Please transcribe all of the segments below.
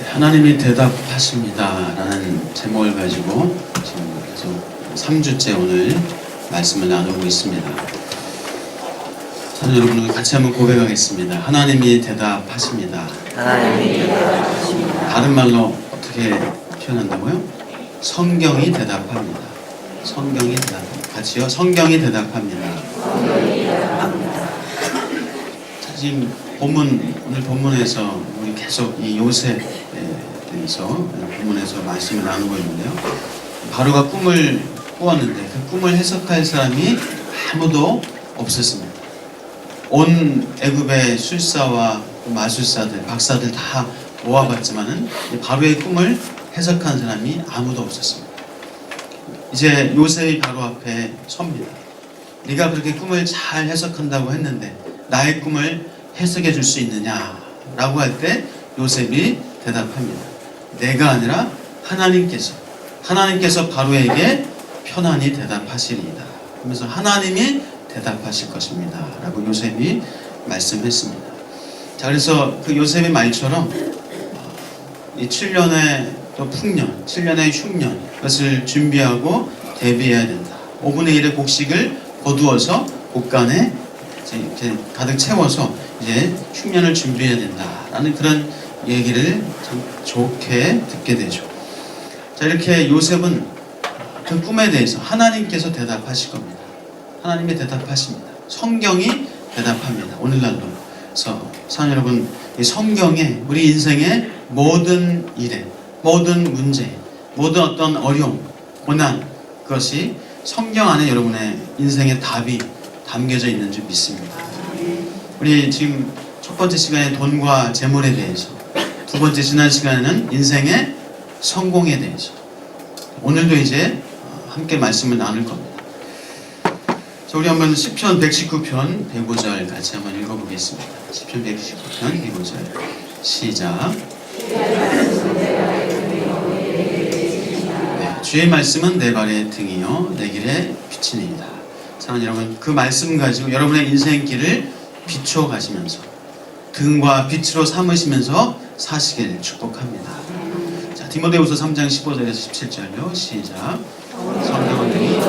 하나님이 대답하십니다 라는 제목을 가지고 지금 계속 3주째 오늘 말씀을 나누고 있습니다. 저는 여러분과 같이 한번 고백하겠습니다. 하나님이 대답하십니다. 하나님이 대답하십니다. 다른 말로 어떻게 표현한다고요? 성경이 대답합니다. 성경이 대답합니다. 같이요. 성경이 대답합니다. 성경이 대답합니다. 자, 지금 오늘 본문에서 우리 계속 이 요셉에 대해서 본문에서 말씀을 나누고 있는데요. 바로가 꿈을 꾸었는데 그 꿈을 해석할 사람이 아무도 없었습니다. 온 애굽의 술사와 마술사들, 박사들 다 모아봤지만은 바로의 꿈을 해석한 사람이 아무도 없었습니다. 이제 요셉이 바로 앞에 섭니다. 네가 그렇게 꿈을 잘 해석한다고 했는데 나의 꿈을 해석해 줄 수 있느냐? 라고 할 때 요셉이 대답합니다. 내가 아니라 하나님께서 바로에게 편안히 대답하시리이다. 그러면서 하나님이 대답하실 것입니다. 라고 요셉이 말씀했습니다. 자, 그래서 그 요셉의 말처럼 이 7년의 또 풍년, 7년의 흉년, 그것을 준비하고 대비해야 된다. 5분의 1의 곡식을 거두어서 곡간에 이렇게 가득 채워서 이제 흉년을 준비해야 된다라는 그런 얘기를 참 좋게 듣게 되죠. 자, 이렇게 요셉은 그 꿈에 대해서 하나님께서 대답하실 겁니다. 하나님이 대답하십니다. 성경이 대답합니다. 오늘날로. 그래서 사랑 여러분, 이 성경에 우리 인생의 모든 일에, 모든 문제, 모든 어떤 어려움, 고난, 그것이 성경 안에 여러분의 인생의 답이 담겨져 있는 줄 믿습니다. 우리 지금 첫 번째 시간에 돈과 재물에 대해서, 두 번째 지난 시간에는 인생의 성공에 대해서, 오늘도 이제 함께 말씀을 나눌 겁니다. 자, 우리 한번 시편 119편 105절 같이 한번 읽어보겠습니다. 시편 119편 105절 시작. 네, 주의 말씀은 내 발의 등이요 내 길의 빛이니이다. 사랑하는 여러분, 그 말씀 가지고 여러분의 인생길을 비추어 가시면서 등과 빛으로 삼으시면서 사시길 축복합니다. 자, 디모데후서 3장 15절에서 17절요 시작. 성경은 등이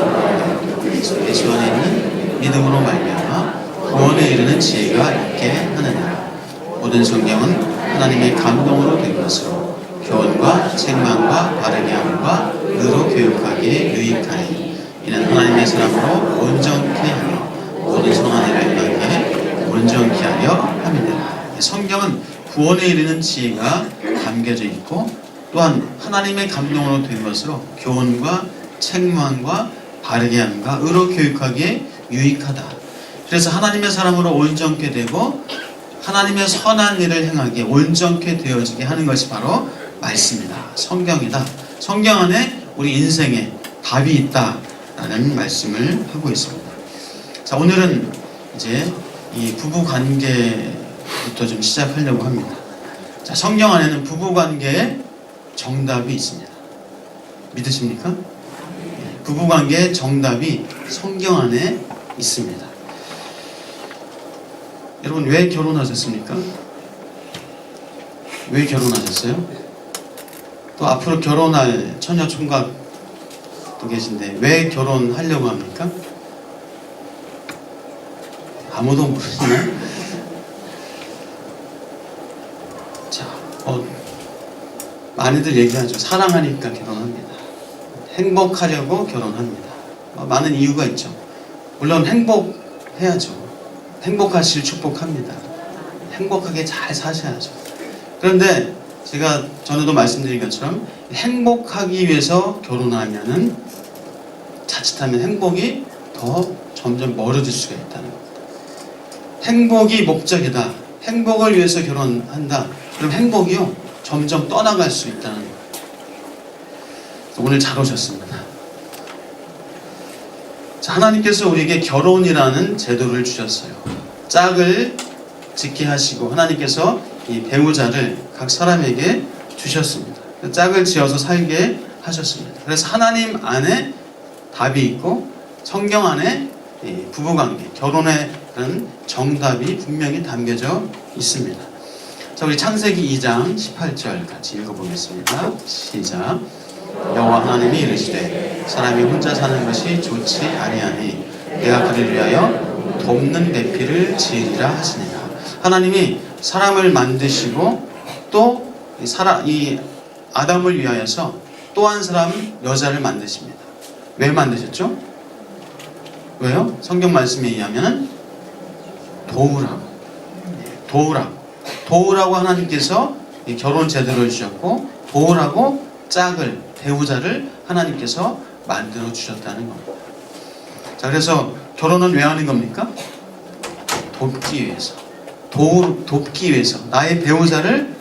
예수 안에 있는 믿음으로 말미암아 구원에 이르는 지혜가 있게 하느니라. 모든 성경은 하나님의 감동으로 된 것으로 교훈과 책망과 바르게 함과 의로 교육하기에 유익하니 이는 하나님의 사람으로 온전케 하며 모든 선한 일을 행하기에 온전케 하려 함이니라. 성경은 구원에 이르는 지혜가 담겨져 있고 또한 하나님의 감동으로 된 것으로 교훈과 책망과 바르게 함과 의로 교육하기에 유익하다. 그래서 하나님의 사람으로 온전케 되고 하나님의 선한 일을 행하기에 온전케 되어지게 하는 것이 바로 말씀이다. 성경이다. 성경 안에 우리 인생에 답이 있다라는 말씀을 하고 있습니다. 자, 오늘은 이제 이 부부 관계부터 좀 시작하려고 합니다. 자, 성경 안에는 부부 관계에 정답이 있습니다. 믿으십니까? 부부 관계의 정답이 성경 안에 있습니다. 여러분, 왜 결혼하셨습니까? 왜 결혼하셨어요? 또 앞으로 결혼할 처녀 총각도 계신데 왜 결혼하려고 합니까? 아무도 모르시나요? 자, 많이들 얘기하죠. 사랑하니까 결혼합니다. 행복하려고 결혼합니다. 많은 이유가 있죠. 물론 행복해야죠. 행복하실 축복합니다. 행복하게 잘 사셔야죠. 그런데 제가 전에도 말씀드린 것처럼 행복하기 위해서 결혼하면은 자칫하면 행복이 더 점점 멀어질 수가 있다는 겁니다. 행복이 목적이다. 행복을 위해서 결혼한다. 그럼 행복이요 점점 떠나갈 수 있다는 겁니다. 오늘 잘 오셨습니다. 자, 하나님께서 우리에게 결혼이라는 제도를 주셨어요. 짝을 짓게 하시고 하나님께서 이 배우자를 각 사람에게 주셨습니다. 짝을 지어서 살게 하셨습니다. 그래서 하나님 안에 답이 있고 성경 안에 부부관계, 결혼에 대한 정답이 분명히 담겨져 있습니다. 자, 우리 창세기 2장 18절 같이 읽어보겠습니다. 시작. 여호와 하나님이 이르시되 사람이 혼자 사는 것이 좋지 아니하니 내가 그를 위하여 돕는 배필을 지으리라 하시니라. 하나님이 사람을 만드시고 또 이 아담을 위하여서 또 한 사람 여자를 만드십니다. 왜 만드셨죠? 왜요? 성경 말씀에 의하면 도우라고 하나님께서 결혼 제도를 주셨고 도우라고 짝을 배우자를 하나님께서 만들어 주셨다는 겁니다. 자, 그래서 결혼은 왜 하는 겁니까? 돕기 위해서, 돕기 위해서, 나의 배우자를,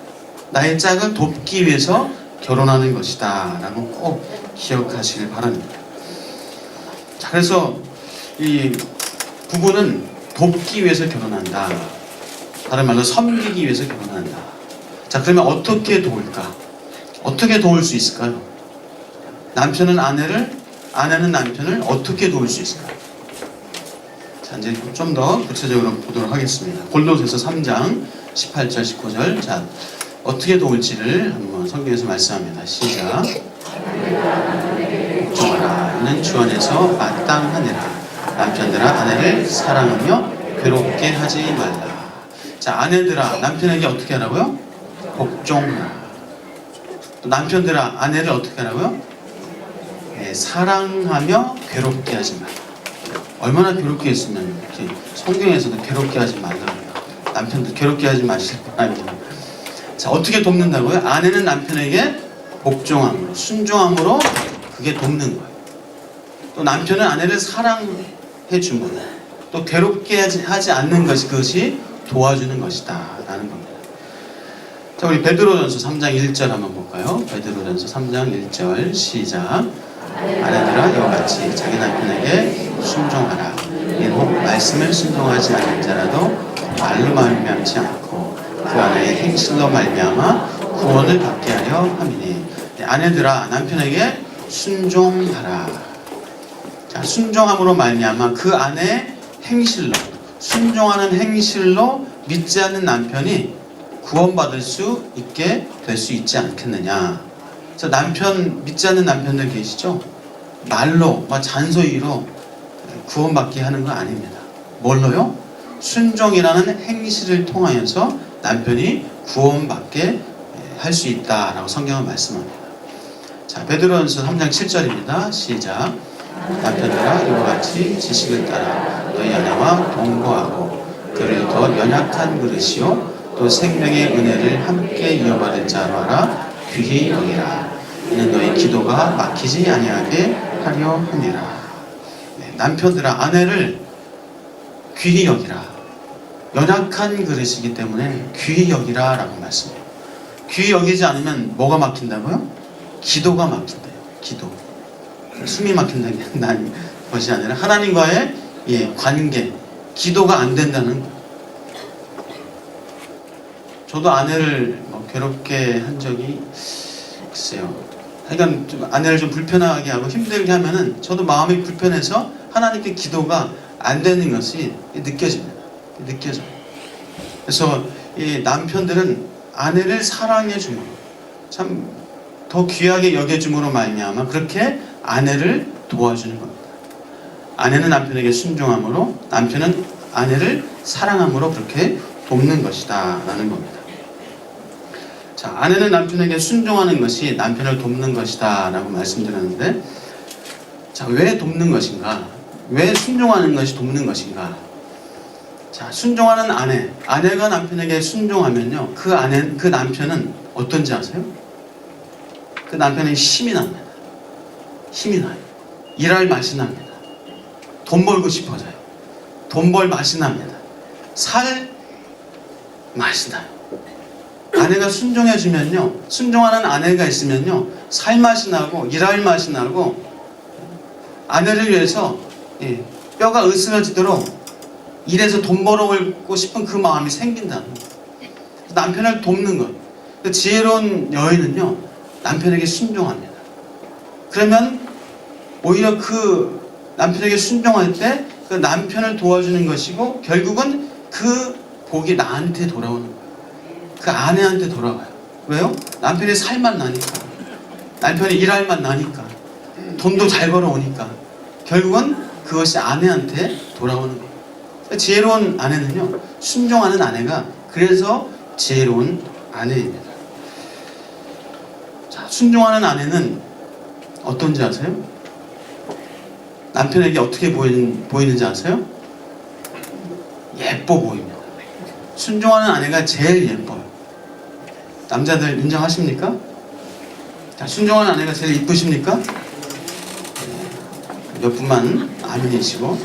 나의 짝을 돕기 위해서 결혼하는 것이다 라고 꼭 기억하시길 바랍니다. 자, 그래서 이 부부는 돕기 위해서 결혼한다, 다른 말로 섬기기 위해서 결혼한다. 자, 그러면 어떻게 도울까? 어떻게 도울 수 있을까요? 남편은 아내는 남편을 어떻게 도울 수 있을까요? 자, 이제 좀 더 구체적으로 보도록 하겠습니다. 골로새서 3장 18절 19절. 자, 어떻게 도울지를 한번 성경에서 말씀합니다. 시작. 복종하라. 이는 주 안에서 마땅하니라. 남편들아 아내를 사랑하며 괴롭게 하지 말라. 자, 아내들아 남편에게 어떻게 하라고요? 복종하라. 또 남편들아 아내를 어떻게 하라고요? 네, 사랑하며 괴롭게 하지 말라. 얼마나 괴롭게 했으면 이렇게 성경에서도 괴롭게 하지 말라고. 남편들 괴롭게 하지 마시길 바랍니다. 자, 어떻게 돕는다고요? 아내는 남편에게 복종함으로, 순종함으로 그게 돕는 거예요. 또 남편은 아내를 사랑해 줌으로, 또 괴롭게 하지 않는 것이, 그것이 도와주는 것이다 라는 겁니다. 자, 우리 베드로전서 3장 1절 한번 볼까요? 베드로전서 3장 1절 시작. 아내들아 이와 같이 자기 남편에게 순종하라. 이는 혹 말씀을 순종하지 않는 자라도 말로 말미암지 않고 그 아내의 행실로 말미암아 구원을 받게 하려 함이니. 네, 아내들아 남편에게 순종하라. 자, 순종함으로 말미암아 그 아내의 행실로, 순종하는 행실로 믿지 않는 남편이 구원받을 수 있게 될 수 있지 않겠느냐. 그래서 남편, 믿지 않는 남편들 계시죠? 말로, 잔소리로 구원받게 하는 거 아닙니다. 뭘로요? 순종이라는 행실을 통하여서 남편이 구원받게 할 수 있다라고 성경은 말씀합니다. 자, 베드로전서 3장 7절입니다. 시작. 남편들아 이와 같이 지식을 따라 너희 아내와 동거하고 그를 더 연약한 그릇이요 또 생명의 은혜를 함께 이어받을 자로 알아 귀히 여기라. 이는 너희 기도가 막히지 아니하게 하려 함이라. 네, 남편들아 아내를 귀히 여기라. 연약한 그릇이기 때문에 귀히 여기라 라고 말씀해요. 귀히 여기지 않으면 뭐가 막힌다고요? 기도가 막힌대요. 기도. 숨이 막힌다는 것이 아니라 하나님과의 관계, 기도가 안 된다는 거예요. 저도 아내를 괴롭게 한 적이 글쎄요. 그러니까 좀 아내를 좀 불편하게 하고 힘들게 하면은 저도 마음이 불편해서 하나님께 기도가 안 되는 것이 느껴집니다. 느껴져요. 그래서 이 남편들은 아내를 사랑해 줌으로, 참 더 귀하게 여겨 줌으로 말미암아 그렇게 아내를 도와주는 겁니다. 아내는 남편에게 순종함으로, 남편은 아내를 사랑함으로 그렇게 돕는 것이다 라는 겁니다. 자, 아내는 남편에게 순종하는 것이 남편을 돕는 것이다 라고 말씀드렸는데, 자, 왜 돕는 것인가? 왜 순종하는 것이 돕는 것인가? 자, 순종하는 아내가 남편에게 순종하면요, 그 남편은 어떤지 아세요? 그 남편은 힘이 납니다. 힘이 나요. 일할 맛이 납니다. 돈 벌고 싶어져요. 돈 벌 맛이 납니다. 살 맛이 나요. 아내가 순종해주면요, 순종하는 아내가 있으면요, 살 맛이 나고 일할 맛이 나고 아내를 위해서 뼈가 으스러지도록 일해서 돈 벌어오고 싶은 그 마음이 생긴다는 거예요. 남편을 돕는 것. 지혜로운 여인은요, 남편에게 순종합니다. 그러면 오히려 그 남편에게 순종할 때 그 남편을 도와주는 것이고 결국은 그 복이 나한테 돌아오는 거예요. 그 아내한테 돌아가요. 왜요? 남편이 살만 나니까, 남편이 일할 만 나니까, 돈도 잘 벌어오니까 결국은 그것이 아내한테 돌아오는 거예요. 지혜로운 아내는요, 순종하는 아내가 그래서 지혜로운 아내입니다. 자, 순종하는 아내는 어떤지 아세요? 남편에게 어떻게 보이는지 아세요? 예뻐 보입니다. 순종하는 아내가 제일 예뻐요. 남자들 인정하십니까? 자, 순종하는 아내가 제일 이쁘십니까? 몇 분만 아멘이시고.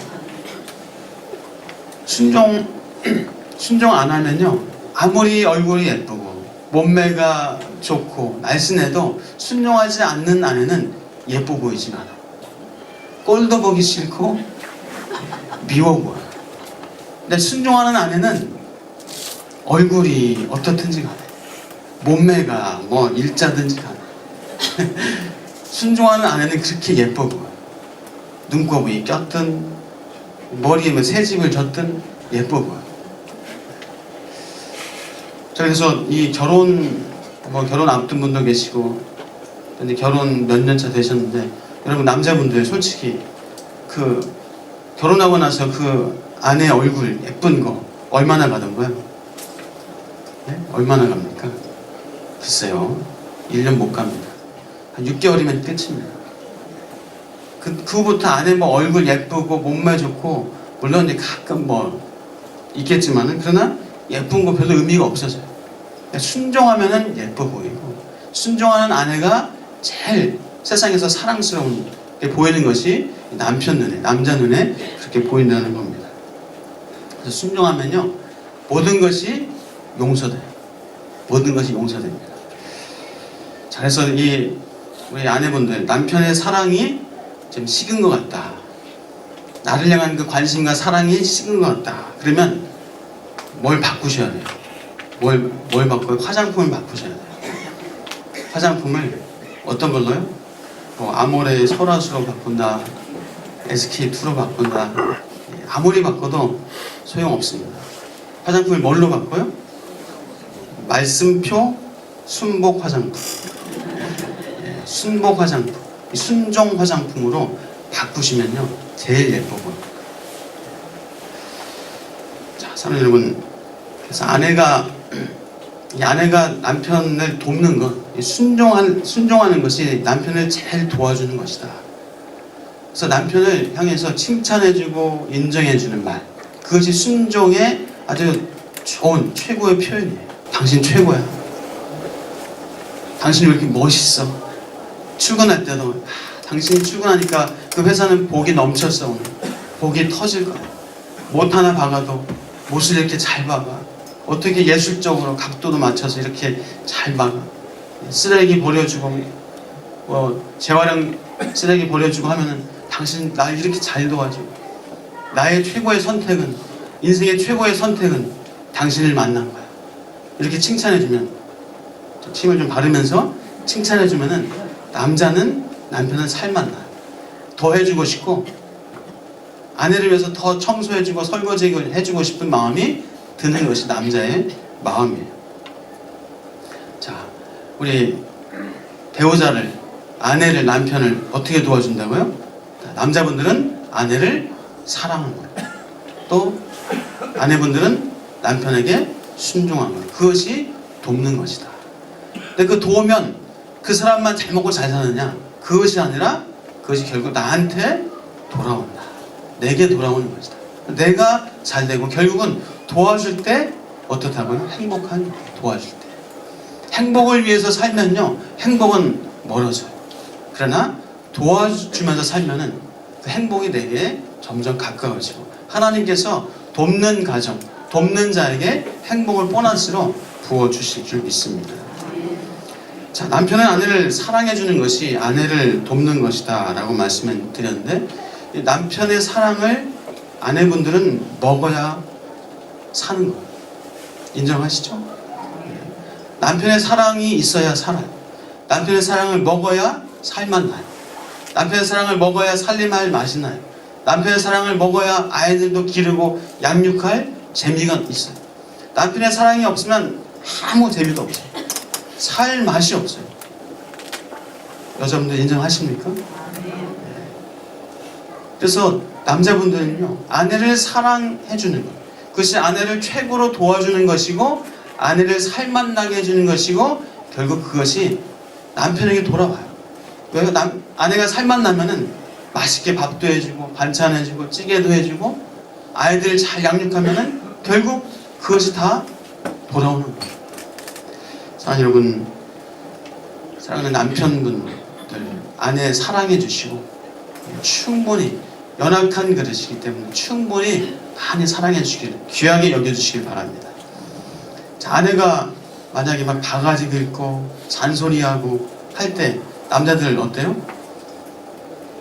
순종 안 하면요, 아무리 얼굴이 예쁘고 몸매가 좋고 날씬해도 순종하지 않는 아내는 예뻐 보이진 않아. 꼴도 보기 싫고 미워 보여. 근데 순종하는 아내는 얼굴이 어떻든지 간에, 몸매가 뭐 일자든지 간에 순종하는 아내는 그렇게 예뻐 보여. 눈곱이 꼈든 머리에 뭐 새집을 졌든 예뻐 보여. 자, 그래서 이 결혼 앞둔 분도 계시고, 근데 결혼 몇 년 차 되셨는데, 여러분 남자분들 솔직히 그 결혼하고 나서 그 아내 얼굴 예쁜 거 얼마나 가던가요? 네? 얼마나 갑니까? 글쎄요, 1년 못 갑니다. 한 6개월이면 끝입니다. 그후부터 아내 뭐 얼굴 예쁘고 몸매 좋고, 물론 이제 가끔 뭐 있겠지만은, 그러나 예쁜 거 별로 의미가 없어져요. 순종하면은 예뻐 보이고, 순종하는 아내가 제일 세상에서 사랑스러운 게 보이는 것이 남편 눈에, 남자 눈에 그렇게 보인다는 겁니다. 그래서 순종하면요, 모든 것이 용서돼요. 모든 것이 용서됩니다. 자, 그래서 우리 아내분들, 남편의 사랑이 좀 식은 것 같다, 나를 향한 그 관심과 사랑이 식은 것 같다, 그러면 뭘 바꾸셔야 돼요. 뭘 바꿔요? 화장품을 바꾸셔야 돼요. 화장품을 어떤 걸로요? 뭐 아모레 소라수로 바꾼다, SK2로 바꾼다, 아무리 바꿔도 소용없습니다. 화장품을 뭘로 바꿔요? 말씀표 순복 화장품. 순복 화장품, 순종 화장품으로 바꾸시면요, 제일 예뻐 보여요. 자, 사랑하는 여러분, 그래서 아내가 남편을 돕는 것, 순종하는 것이 남편을 제일 도와주는 것이다. 그래서 남편을 향해서 칭찬해주고 인정해주는 말, 그것이 순종의 아주 좋은 최고의 표현이에요. 당신 최고야. 당신 왜 이렇게 멋있어. 출근할 때도 당신이 출근하니까 그 회사는 복이 넘쳤어. 오늘 복이 터질 거야. 못 하나 박아도 못을 이렇게 잘 박아. 어떻게 예술적으로 각도도 맞춰서 이렇게 잘 박아. 쓰레기 버려주고 재활용 쓰레기 버려주고 하면은 당신 날 이렇게 잘 도와줘. 나의 최고의 선택은, 인생의 최고의 선택은 당신을 만난 거야. 이렇게 칭찬해주면, 침을 좀 바르면서 칭찬해주면은 남자는 남편은 살만 나요. 더 해주고 싶고, 아내를 위해서 더 청소해주고 설거지 해주고 싶은 마음이 드는 것이 남자의 마음이에요. 자, 우리 배우자를, 아내를, 남편을 어떻게 도와준다고요? 남자분들은 아내를 사랑하는 거예요. 또 아내분들은 남편에게 순종하는 거예요. 그것이 돕는 것이다. 근데 그 도우면 그 사람만 잘 먹고 잘 사느냐? 그것이 아니라 그것이 결국 나한테 돌아온다. 내게 돌아오는 것이다. 내가 잘 되고 결국은 도와줄 때 어떻다고요? 행복한, 도와줄 때. 행복을 위해서 살면요, 행복은 멀어져요. 그러나 도와주면서 살면은 그 행복이 내게 점점 가까워지고, 하나님께서 돕는 가정, 돕는 자에게 행복을 보너스로 부어주실 줄 믿습니다. 자, 남편은 아내를 사랑해주는 것이 아내를 돕는 것이다 라고 말씀을 드렸는데, 남편의 사랑을 아내분들은 먹어야 사는 거예요. 인정하시죠? 남편의 사랑이 있어야 살아요. 남편의 사랑을 먹어야 살만 나요. 남편의 사랑을 먹어야 살림할 맛이 나요. 남편의 사랑을 먹어야 아이들도 기르고 양육할 재미가 있어요. 남편의 사랑이 없으면 아무 재미도 없어요. 살 맛이 없어요. 여자분들 인정하십니까? 그래서 남자분들은요, 아내를 사랑해주는 것, 그것이 아내를 최고로 도와주는 것이고, 아내를 살맛나게 해주는 것이고, 결국 그것이 남편에게 돌아와요. 왜? 아내가 살맛나면은 맛있게 밥도 해주고, 반찬 해주고, 찌개도 해주고, 아이들을 잘 양육하면은 결국 그것이 다 돌아오는 거예요. 자, 여러분, 사랑하는 남편분들, 아내 사랑해 주시고, 충분히 연약한 그릇이기 때문에 충분히 많이 사랑해 주시길, 귀하게 여겨 주시길 바랍니다. 자, 아내가 만약에 막 바가지 긁고 잔소리하고 할 때 남자들 어때요?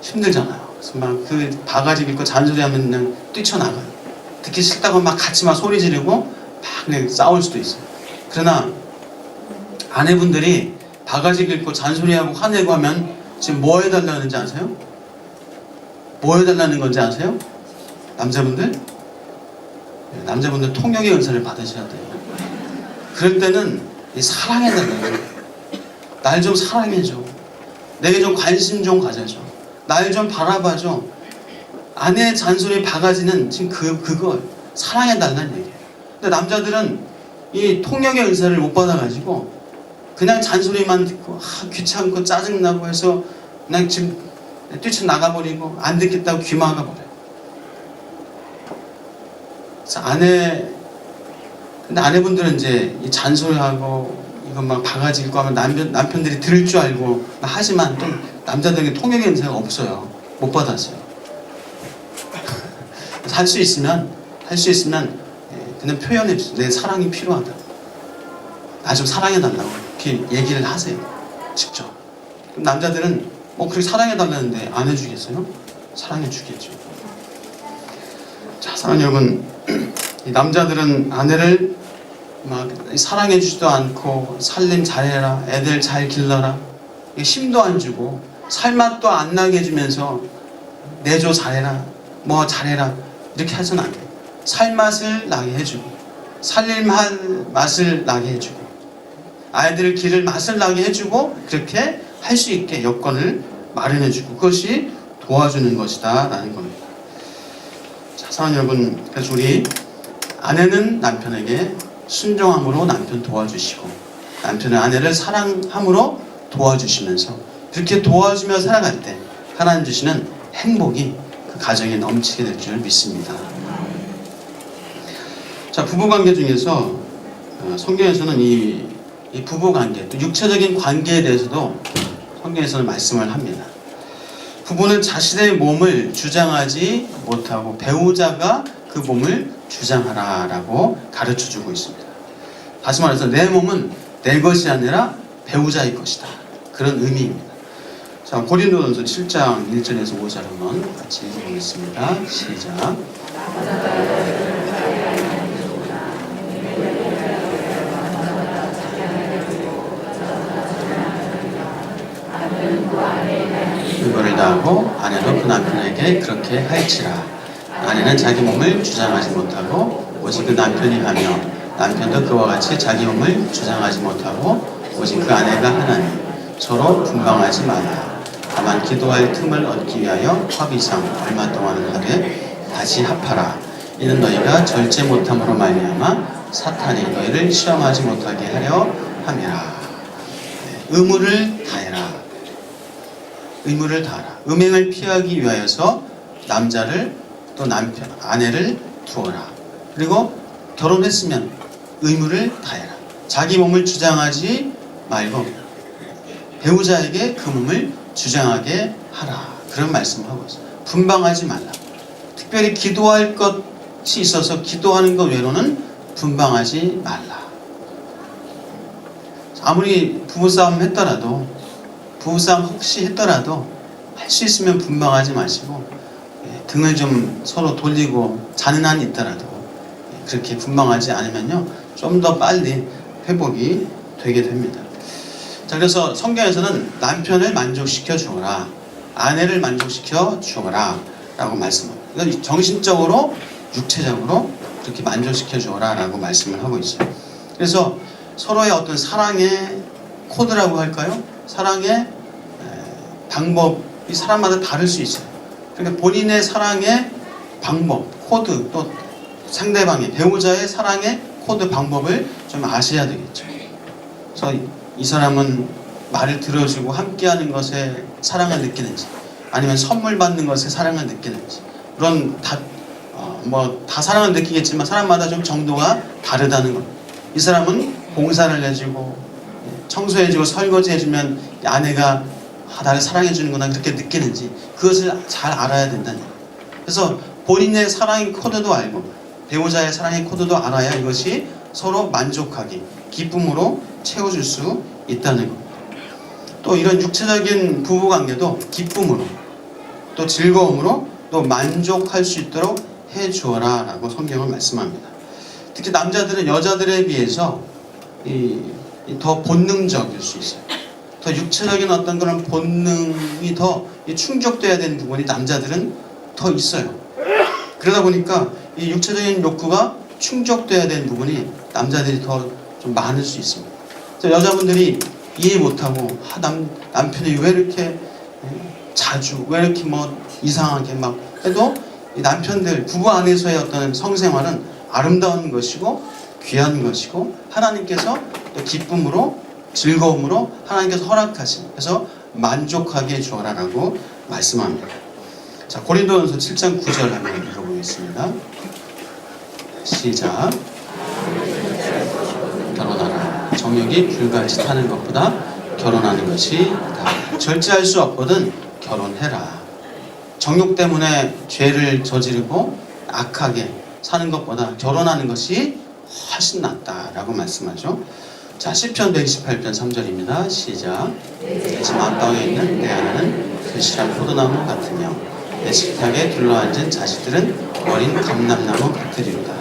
힘들잖아요. 그래서 막 그 바가지 긁고 잔소리하면 그냥 뛰쳐나가요. 듣기 싫다고 막 같이 막 소리 지르고 막 그냥 싸울 수도 있어요. 그러나 아내분들이 바가지 긁고 잔소리하고 화내고 하면 지금 뭐 해달라는지 아세요? 뭐 해달라는 건지 아세요? 남자분들? 네, 남자분들 통역의 은사를 받으셔야 돼요. 그럴 때는 사랑해달라는 거예요. 날 좀 사랑해줘. 내게 좀 관심 좀 가져줘. 날 좀 바라봐줘. 아내의 잔소리 바가지는 지금 그거 사랑해달라는 얘기예요. 근데 남자들은 이 통역의 은사를 못 받아가지고 그냥 잔소리만 듣고 귀찮고 짜증나고 해서 그냥 지금 뛰쳐나가버리고 안 듣겠다고 귀 막아버려요. 그래서 근데 아내분들은 이제 이 잔소리하고 이거 막 바가지 긁고 하면 남편들이 들을 줄 알고 하지만 또 남자들에게 통역의 은사가 없어요. 못 받았어요. 할 수 있으면 그냥 표현해 주세요. 내 사랑이 필요하다. 나 좀 사랑해달라고 이렇게 얘기를 하세요. 직접. 그럼 남자들은 그렇게 사랑해달라는데 안 해주겠어요? 사랑해주겠죠. 자, 사랑하는 여러분, 이 남자들은 아내를 막 사랑해주지도 않고 살림 잘해라, 애들 잘 길러라, 힘도 안 주고 살맛도 안 나게 해주면서 내조 잘해라, 뭐 잘해라 이렇게 해서는 안 돼요. 살맛을 나게 해주고 살림할 맛을 나게 해주고 아이들을 기를 맛을 나게 해주고 그렇게 할 수 있게 여건을 마련해주고 그것이 도와주는 것이다 라는 겁니다. 자, 사랑하는 여러분, 그래서 우리 아내는 남편에게 순종함으로 남편 도와주시고 남편은 아내를 사랑함으로 도와주시면서 그렇게 도와주며 살아갈 때 하나님 주시는 행복이 그 가정에 넘치게 될 줄 믿습니다. 자, 부부관계 중에서 성경에서는 이 부부관계, 또 육체적인 관계에 대해서도 성경에서는 말씀을 합니다. 부부는 자신의 몸을 주장하지 못하고 배우자가 그 몸을 주장하라라고 가르쳐주고 있습니다. 다시 말해서 내 몸은 내 것이 아니라 배우자의 것이다. 그런 의미입니다. 자, 고린도전서 7장 1절에서 5절 한번 같이 읽어보겠습니다. 시작. 이거를 다하고 아내도 그 남편에게 그렇게 할지라. 아내는 자기 몸을 주장하지 못하고 오직 그 남편이 하며 남편도 그와 같이 자기 몸을 주장하지 못하고 오직 그 아내가 하나니 서로 분방하지 마라. 다만 기도할 틈을 얻기 위하여 합의상 얼마 동안을 하되 다시 합하라. 이는 너희가 절제 못함으로 말미암아 사탄이 너희를 시험하지 못하게 하려 함이라. 의무를 다해라. 의무를 다하라. 음행을 피하기 위하여서 남자를 또 남편, 아내를 두어라. 그리고 결혼했으면 의무를 다해라. 자기 몸을 주장하지 말고 배우자에게 그 몸을 주장하게 하라. 그런 말씀을 하고 있어요. 분방하지 말라. 특별히 기도할 것이 있어서 기도하는 것 외로는 분방하지 말라. 아무리 부부싸움 했더라도 부부싸움 혹시 했더라도 할 수 있으면 분방하지 마시고 등을 좀 서로 돌리고 자는 한이 있더라도 그렇게 분방하지 않으면요 좀 더 빨리 회복이 되게 됩니다. 자, 그래서 성경에서는 남편을 만족시켜 주어라, 아내를 만족시켜 주어라 라고 말씀합니다. 이건 정신적으로 육체적으로 그렇게 만족시켜 주어라 라고 말씀을 하고 있어요. 그래서 서로의 어떤 사랑의 코드라고 할까요? 사랑의 방법이 사람마다 다를 수 있어요. 그러니까 본인의 사랑의 방법, 코드, 또 상대방의 배우자의 사랑의 코드 방법을 좀 아셔야 되겠죠. 그래서 이 사람은 말을 들어주고 함께하는 것에 사랑을 느끼는지, 아니면 선물 받는 것에 사랑을 느끼는지, 물론 다 사랑을 느끼겠지만 사람마다 좀 정도가 다르다는 겁니다. 이 사람은 봉사를 해주고 청소해주고 설거지해주면 아내가 나를 사랑해주는구나 그렇게 느끼는지, 그것을 잘 알아야 된다는 거예요. 그래서 본인의 사랑의 코드도 알고 배우자의 사랑의 코드도 알아야 이것이 서로 만족하게 기쁨으로 채워줄 수 있다는 겁니다. 또 이런 육체적인 부부관계도 기쁨으로 또 즐거움으로 또 만족할 수 있도록 해주어라 라고 성경은 말씀합니다. 특히 남자들은 여자들에 비해서 더 본능적일 수 있어요. 더 육체적인 어떤 그런 본능이 더 충족돼야 되는 부분이 남자들은 더 있어요. 그러다 보니까 이 육체적인 욕구가 충족돼야 되는 부분이 남자들이 더 좀 많을 수 있습니다. 그래서 여자분들이 이해 못하고 남편이 왜 이렇게 자주 왜 이렇게 이상하게 막 해도 이 남편들 부부 안에서의 어떤 성생활은 아름다운 것이고 귀한 것이고 하나님께서 또 기쁨으로 즐거움으로 하나님께서 허락하신, 그래서 만족하게 해주어라라고 말씀합니다. 자, 고린도전서 7장 9절 한번 읽어보겠습니다. 시작. 결혼하라. 정욕이 불같이 타는 것보다 결혼하는 것이 나아. 절제할 수 없거든 결혼해라. 정욕 때문에 죄를 저지르고 악하게 사는 것보다 결혼하는 것이 훨씬 낫다라고 말씀하죠. 자, 시편 128편 3절입니다. 시작. 내 집 안방에 있는 내 아내는 글씨란 포도나무 같으며 내 식탁에 둘러앉은 자식들은 어린 감람나무 같으리로다.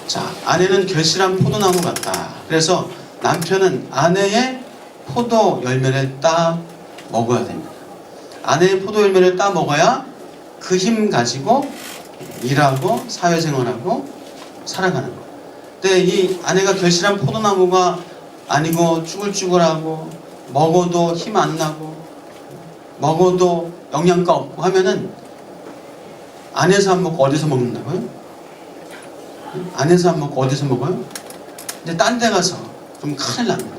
자, 아내는 결실한 포도나무 같다. 그래서 남편은 아내의 포도 열매를 따 먹어야 됩니다. 아내의 포도 열매를 따 먹어야 그 힘 가지고 일하고 사회생활하고 살아가는 거예요. 근데 이 아내가 결실한 포도나무가 아니고 쭈글쭈글하고 먹어도 힘 안 나고 먹어도 영양가 없고 하면은 안에서 안 먹고 어디서 먹는다고요? 안에서 안 먹고 어디서 먹어요? 근데 딴 데 가서 좀 큰일 납니다.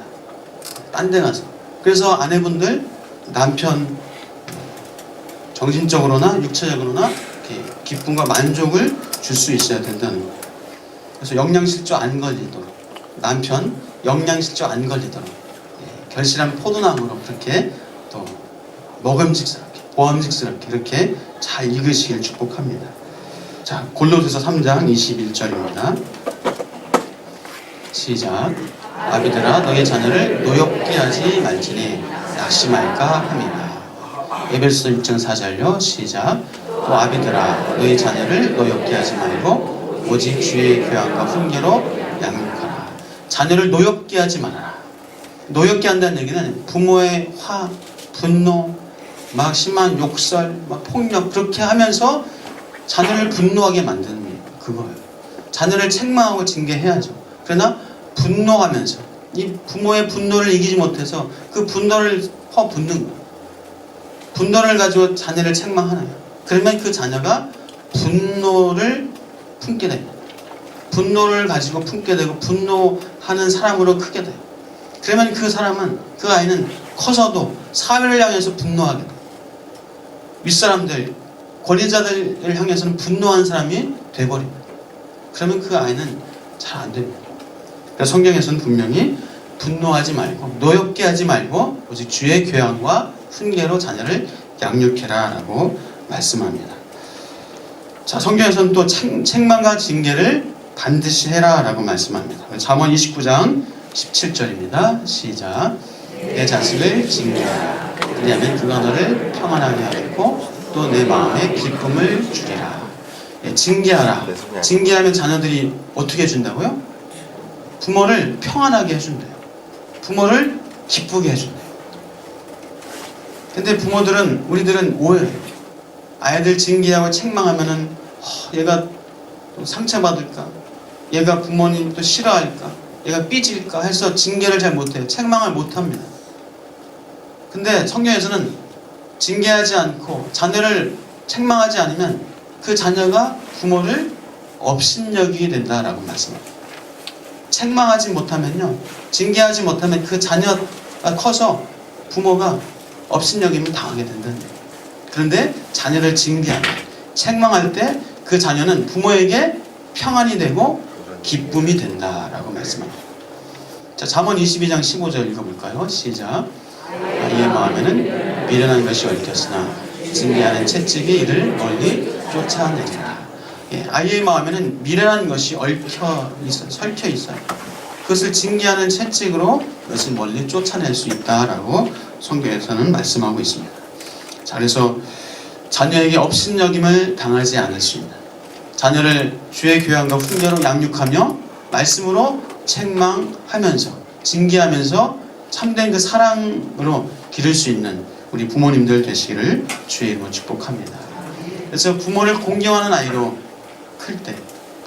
딴 데 가서. 그래서 아내분들 남편 정신적으로나 육체적으로나 이렇게 기쁨과 만족을 줄 수 있어야 된다는 거예요. 그래서 영양실조 안 걸리도록, 남편 영양실조 안 걸리도록 결실한 포도나무로 그렇게 또 먹음직스럽게 보암직스럽게 이렇게 잘 익으시길 축복합니다. 자, 골로새서 3장 21절입니다. 시작. 아비들아 너희 자녀를 노엽게 하지 말지니 낙심할까 함이라. 에베소 6장 4절요. 시작. 또 아비들아 너희 자녀를 노엽게 하지 말고 오직 주의 교양과 훈계로 양육하라. 자녀를 노엽게 하지 말아라. 노엽게 한다는 얘기는 부모의 화, 분노, 막 심한 욕설, 막 폭력 그렇게 하면서 자녀를 분노하게 만드는 그거예요. 자녀를 책망하고 징계해야죠. 그러나 분노하면서 이 부모의 분노를 이기지 못해서 그 분노를 퍼붓는 거예요. 분노를 가지고 자녀를 책망하나요? 그러면 그 자녀가 분노를 품게 됩니다. 분노를 가지고 품게 되고 분노하는 사람으로 크게 돼요. 그러면 그 사람은, 그 아이는 커서도 사회를 향해서 분노하게 돼요. 윗사람들, 권위자들을 향해서는 분노한 사람이 돼버립니다. 그러면 그 아이는 잘 안 됩니다. 그래서 성경에서는 분명히 분노하지 말고 노엽게 하지 말고 오직 주의 교양과 훈계로 자녀를 양육해라 라고 말씀합니다. 자, 성경에서는 또 책망과 징계를 반드시 해라 라고 말씀합니다. 잠언 29장 17절입니다. 시작. 내 자식을 징계하라. 왜냐하면 그가 너를 평안하게 하겠고 또 내 마음에 기쁨을 주리라. 징계하라. 징계하면 자녀들이 어떻게 해준다고요? 부모를 평안하게 해준대요. 부모를 기쁘게 해준대요. 근데 부모들은, 우리들은 오해해요. 아이들 징계하고 책망하면은 얘가 또 상처받을까? 얘가 부모님 또 싫어할까? 얘가 삐질까 해서 징계를 잘 못해요. 책망을 못합니다. 근데 성경에서는 징계하지 않고 자녀를 책망하지 않으면 그 자녀가 부모를 업신여기게 된다라고 말씀합니다. 책망하지 못하면요, 징계하지 못하면 그 자녀가 커서 부모가 업신여김을 당하게 된다는 거예요. 그런데 자녀를 징계하면, 책망할 때 그 자녀는 부모에게 평안이 되고 기쁨이 된다라고 말씀합니다. 자, 잠언 22장 15절 읽어볼까요? 시작. 아이의 마음에는 미련한 것이 얽혔으나 징계하는 채찍이 이를 멀리 쫓아내리라. 예, 아이의 마음에는 미련한 것이 설켜 있어요. 그것을 징계하는 채찍으로 그것을 멀리 쫓아낼 수 있다라고 성경에서는 말씀하고 있습니다. 자, 그래서 자녀에게 업신여김을 당하지 않을 수 있는, 자녀를 주의 교양과 훈계로 양육하며 말씀으로 책망하면서 징계하면서 참된 그 사랑으로 기를 수 있는 우리 부모님들 되시기를 주의 이름으로 축복합니다. 그래서 부모를 공경하는 아이로 클 때,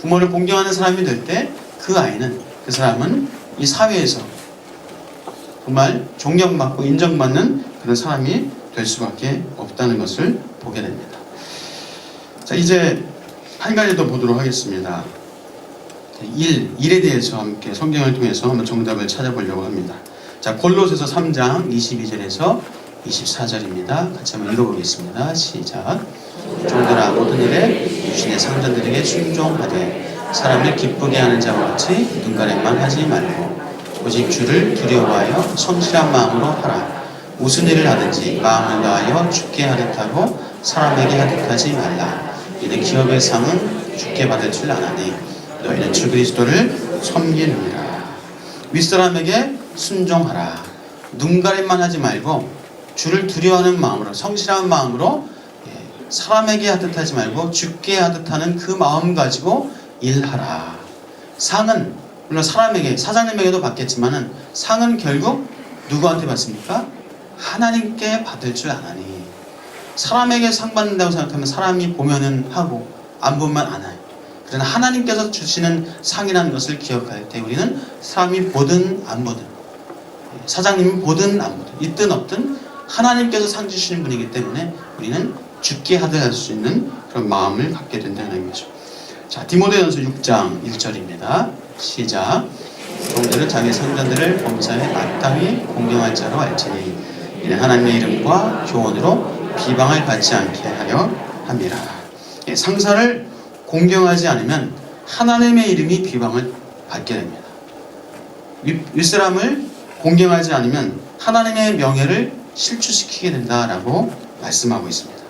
부모를 공경하는 사람이 될 때 그 아이는, 그 사람은 이 사회에서 정말 존경받고 인정받는 그런 사람이 될 수밖에 없다는 것을 보게 됩니다. 자, 이제 한 가지 더 보도록 하겠습니다. 일에 대해서 함께 성경을 통해서 한번 정답을 찾아보려고 합니다. 자, 골로새서 3장 22절에서 24절입니다. 같이 한번 읽어보겠습니다. 시작. 종들아 모든 일에 육신의 상전들에게 순종하되 사람을 기쁘게 하는 자와 같이 눈가림만 하지 말고 오직 주를 두려워하여 성실한 마음으로 하라. 무슨 일을 하든지 마음을 다하여 주께 하듯 하고 사람에게 하듯 하지 말라. 이는 기업의 상은 주께 받을 줄 아나니 너희는 주 그리스도를 섬기느니라. 윗사람에게 순종하라. 눈가림만 하지 말고 주를 두려워하는 마음으로, 성실한 마음으로, 사람에게 하듯 하지 말고 주께 하듯 하는 그 마음 가지고 일하라. 상은 물론 사람에게, 사장님에게도 받겠지만은 상은 결국 누구한테 받습니까? 하나님께 받을 줄 아나니. 사람에게 상 받는다고 생각하면 사람이 보면은 하고 안 보면 안 해요. 그러나 하나님께서 주시는 상이라는 것을 기억할 때 우리는 사람이 보든 안 보든, 사장님이 보든 안 보든, 있든 없든 하나님께서 상 주시는 분이기 때문에 우리는 주께 하듯 할 수 있는 그런 마음을 갖게 된다는 거죠. 자, 디모데전서 6장 1절입니다. 시작. 종들은 자기 상전들을 범사에 마땅히 공경할 자로 알지니 이는 하나님의 이름과 교훈으로 비방을 받지 않게 하려 함이라. 상사를 공경하지 않으면 하나님의 이름이 비방을 받게 됩니다. 윗사람을 공경하지 않으면 하나님의 명예를 실추시키게 된다라고 말씀하고 있습니다.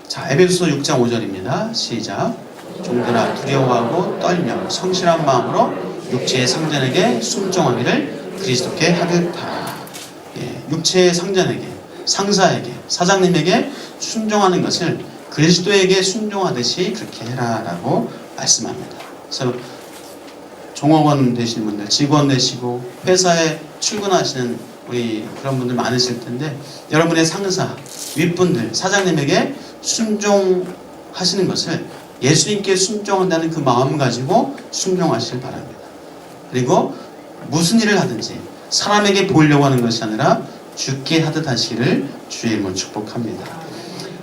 자, 에베소서 6장 5절입니다. 시작. 종들아 두려워하고 떨며 성실한 마음으로 육체의 상전에게 순종하기를 그리스도께 하듯 하라. 육체의 상전에게, 상사에게, 사장님에게 순종하는 것을 그리스도에게 순종하듯이 그렇게 해라라고 말씀합니다. 그래서 종업원 되시는 분들, 직원 되시고 회사에 출근하시는 우리 그런 분들 많으실 텐데 여러분의 상사, 윗분들, 사장님에게 순종하시는 것을 예수님께 순종한다는 그 마음 가지고 순종하시길 바랍니다. 그리고 무슨 일을 하든지 사람에게 보이려고 하는 것이 아니라 주께 하듯 하시기를 주의 이름으로 축복합니다.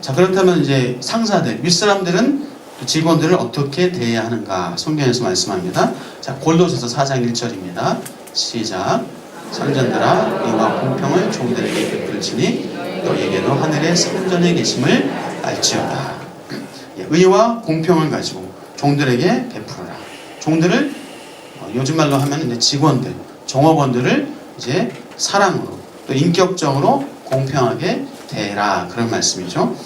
자, 그렇다면 이제 상사들, 윗사람들은 직원들을 어떻게 대해야 하는가 성경에서 말씀합니다. 자, 골로새서 4장 1절입니다. 시작. 상전들아 의와 공평을 종들에게 베풀지니 너희에게도 하늘의 상전에 계심을 알지어다. 의와 공평을 가지고 종들에게 베풀어라. 종들을 요즘 말로 하면 이제 직원들, 종업원들을 이제 사랑으로 또 인격적으로 공평하게 대해라, 그런 말씀이죠.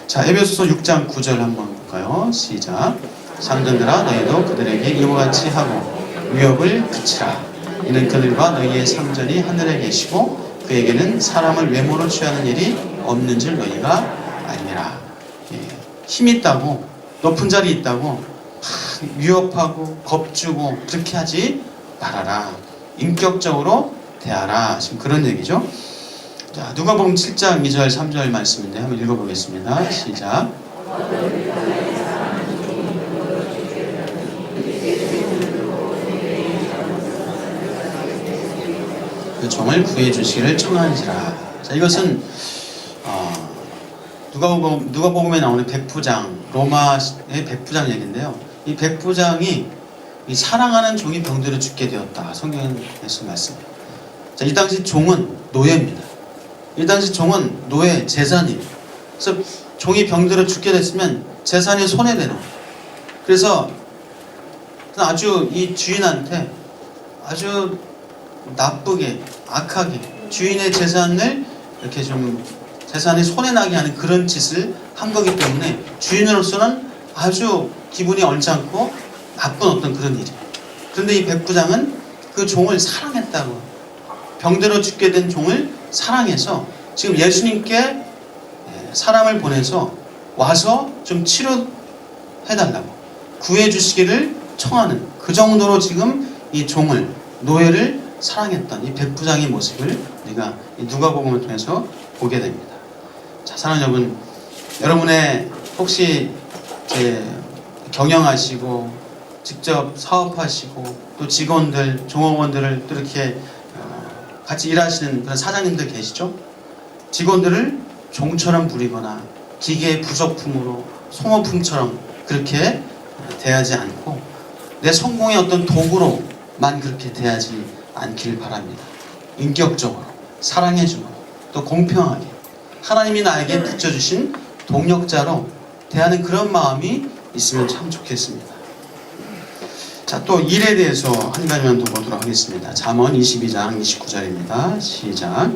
자, 에베소서 6장 9절 한번 볼까요? 시작. 상전들아 너희도 그들에게 이와 같이 하고 위협을 그치라. 이는 그들과 너희의 상전이 하늘에 계시고 그에게는 사람을 외모로 취하는 일이 없는 줄 너희가 알리라. 힘 있다고, 높은 자리 있다고 위협하고 겁주고 그렇게 하지 말아라. 인격적으로 대하라. 지금 그런 얘기죠. 자, 누가복음 7장 2절 3절 말씀인데 한번 읽어보겠습니다. 시작. 그 종을 구해 주시기를 청하니라. 자, 이것은 누가복음에 나오는 백부장, 로마의 백부장 얘기인데요. 이 백부장이 이 사랑하는 종이 병들어 죽게 되었다. 성경에서 말씀해요. 자, 이 당시 종은 노예입니다. 이 당시 종은 노예, 재산이에요. 그래서 종이 병들어 죽게 됐으면 재산이 손해되는 거예요. 그래서 아주 이 주인한테 아주 나쁘게, 악하게 주인의 재산을 이렇게 좀 재산이 손해나게 하는 그런 짓을 한 거기 때문에 주인으로서는 아주 기분이 얼짱고 나쁜 어떤 그런 일이에요. 그런데 이 백부장은 그 종을 사랑했다고, 병들어 죽게 된 종을 사랑해서 지금 예수님께 사람을 보내서 와서 좀 치료해달라고 구해주시기를 청하는, 그 정도로 지금 이 종을, 노예를 사랑했던 이 백부장의 모습을 우리가 누가복음을 통해서 보게 됩니다. 자, 사랑하는 여러분, 여러분의 혹시 경영하시고 직접 사업하시고 또 직원들, 종업원들을 또 이렇게 같이 일하시는 그런 사장님들 계시죠? 직원들을 종처럼 부리거나 기계의 부속품으로 소모품처럼 그렇게 대하지 않고 내 성공의 어떤 도구로만 그렇게 대하지 않길 바랍니다. 인격적으로, 사랑해주고 또 공평하게 하나님이 나에게 붙여주신 동력자로 대하는 그런 마음이 있으면 참 좋겠습니다. 자, 또 일에 대해서 한 가지만 더 보도록 하겠습니다. 잠언 22장 29절입니다. 시작.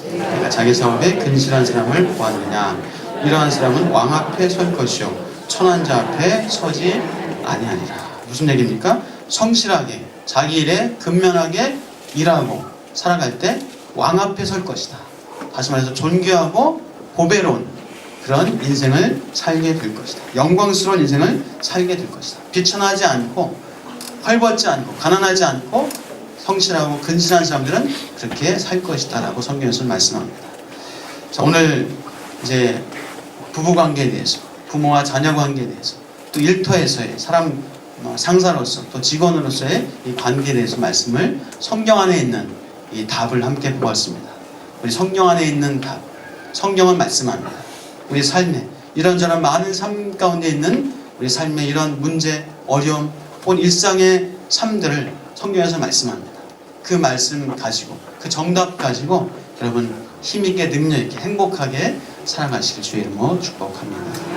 내가 자기 사업에 근실한 사람을 보았느냐? 이러한 사람은 왕 앞에 설 것이요 천한 자 앞에 서지 아니하리라. 무슨 얘기입니까? 성실하게 자기 일에 근면하게 일하고 살아갈 때 왕 앞에 설 것이다. 다시 말해서 존귀하고 보배로운 그런 인생을 살게 될 것이다. 영광스러운 인생을 살게 될 것이다. 비천하지 않고 헐벗지 않고 가난하지 않고 성실하고 근실한 사람들은 그렇게 살 것이다 라고 성경에서 말씀합니다. 자, 오늘 이제 부부관계에 대해서, 부모와 자녀 관계에 대해서, 또 일터에서의 사람 상사로서 또 직원으로서의 이 관계에 대해서 말씀을 성경 안에 있는 이 답을 함께 보았습니다. 우리 성경 안에 있는 답, 성경은 말씀합니다. 우리 삶에 이런저런 많은 삶 가운데 있는 우리 삶의 이런 문제, 어려움, 온 일상의 삶들을 성경에서 말씀합니다. 그 말씀 가지고, 그 정답 가지고 여러분 힘있게 능력 있게 행복하게 살아가시길 주의 이름으로 축복합니다.